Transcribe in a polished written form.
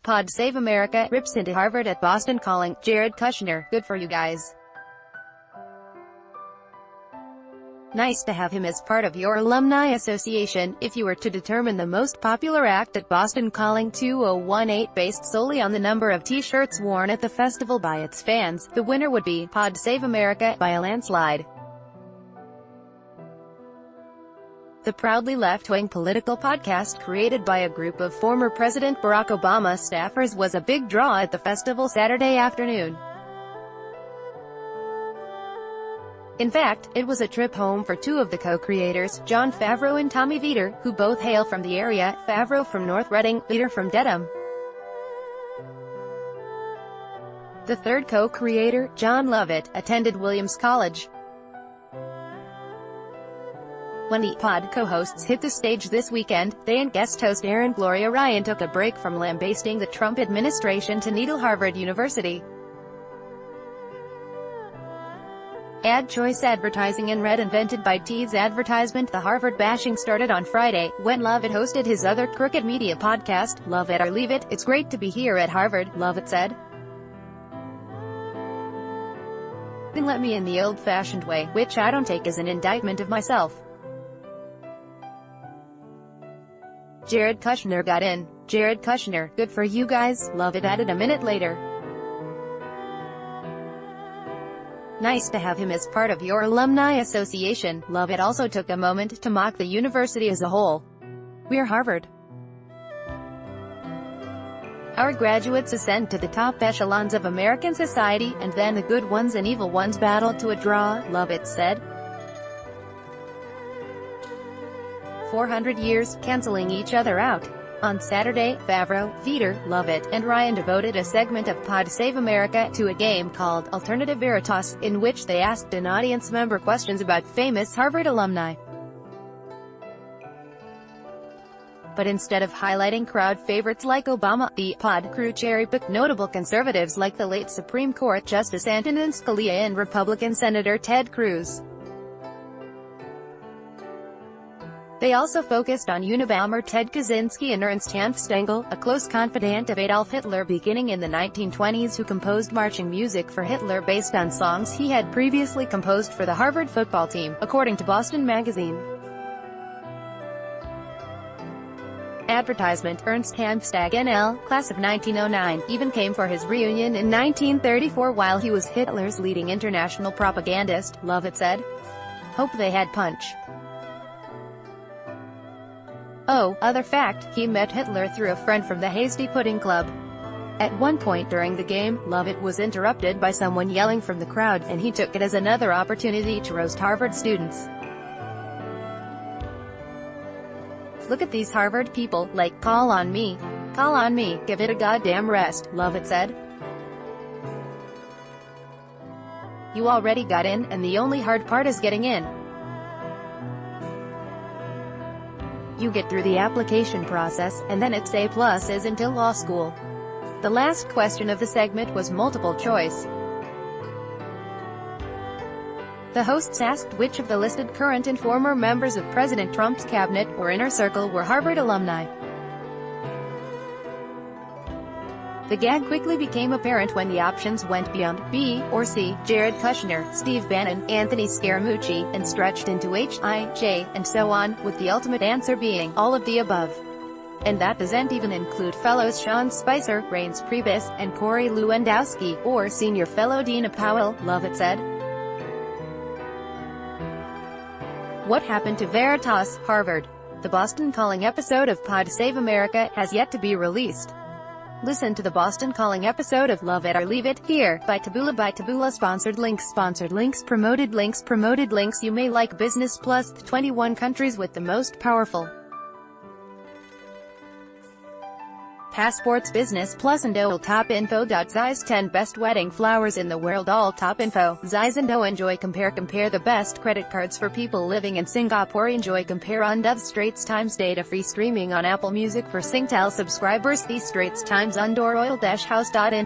Pod Save America rips into Harvard at Boston Calling, Jared Kushner, good for you guys. Nice to have him as part of your alumni association. If you were to determine the most popular act at Boston Calling 2018 based solely on the number of t-shirts worn at the festival by its fans, the winner would be Pod Save America by a landslide. The proudly left-wing political podcast created by a group of former President Barack Obama staffers was a big draw at the festival Saturday afternoon. In fact, it was a trip home for two of the co-creators, Jon Favreau and Tommy Vietor, who both hail from the area, Favreau from North Reading, Vietor from Dedham. The third co-creator, Jon Lovett, attended Williams College. When the pod co-hosts hit the stage this weekend, they and guest host Erin Gloria Ryan took a break from lambasting the Trump administration to needle Harvard University. Ad choice advertising and red invented by T's advertisement. The Harvard bashing started on Friday, when Lovett hosted his other Crooked Media podcast, Love It or Leave It. It's great to be here at Harvard, Lovett said. They let me in the old-fashioned way, which I don't take as an indictment of myself. Jared Kushner got in. Jared Kushner, good for you guys, Lovett added a minute later. Nice to have him as part of your alumni association. Lovett also took a moment to mock the university as a whole. We're Harvard. Our graduates ascend to the top echelons of American society, and then the good ones and evil ones battle to a draw, Lovett said. 400 years, canceling each other out. On Saturday, Favreau, Vietor, Lovett, and Ryan devoted a segment of Pod Save America to a game called Alternative Veritas, in which they asked an audience member questions about famous Harvard alumni. But instead of highlighting crowd favorites like Obama, the pod crew cherry-picked notable conservatives like the late Supreme Court Justice Antonin Scalia and Republican Senator Ted Cruz. They also focused on Unabomber Ted Kaczynski and Ernst Hanf Stengel, a close confidant of Adolf Hitler beginning in the 1920s who composed marching music for Hitler based on songs he had previously composed for the Harvard football team, according to Boston Magazine. Advertisement. Ernst Hanfstadt NL, class of 1909, even came for his reunion in 1934 while he was Hitler's leading international propagandist, Lovett said. Hope they had punch. Oh, other fact, he met Hitler through a friend from the Hasty Pudding Club. At one point during the game, Lovett was interrupted by someone yelling from the crowd, and he took it as another opportunity to roast Harvard students. Look at these Harvard people, like, call on me, give it a goddamn rest, Lovett said. You already got in, and the only hard part is getting in. You get through the application process, and then it's A+s until law school. The last question of the segment was multiple choice. The hosts asked which of the listed current and former members of President Trump's cabinet or inner circle were Harvard alumni. The gag quickly became apparent when the options went beyond B or C, Jared Kushner, Steve Bannon, Anthony Scaramucci, and stretched into H, I, J, and so on, with the ultimate answer being all of the above. And that doesn't even include fellows Sean Spicer, Reince Priebus, and Corey Lewandowski, or senior fellow Dina Powell, Lovett said. What happened to Veritas, Harvard? The Boston Calling episode of Pod Save America has yet to be released. Listen to the Boston Calling episode of Love It or Leave It, here, by Taboola sponsored links promoted links you may like Business Plus, 21 countries with the most powerful passports. Business Plus and all top info. Zeiss 10 best wedding flowers in the world, all top info. Zeiss and enjoy compare the best credit cards for people living in Singapore. Enjoy compare on Dove Straits Times data free streaming on Apple Music for Singtel subscribers. The Straits Times on Oil-House.in